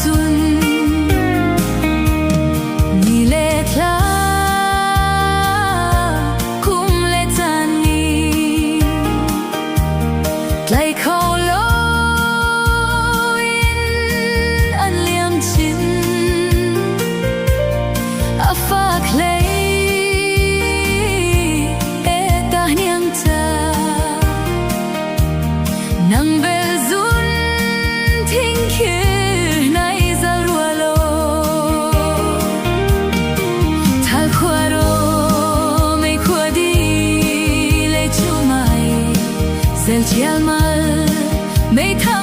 chun ni le tla kum le tan ni tlai khâu lo in an liam chin a fa clay e ta niang cha nang bel zun thing khi nai za rua lo thal khwa ro me khwa di le chu mai zel chial mal me tha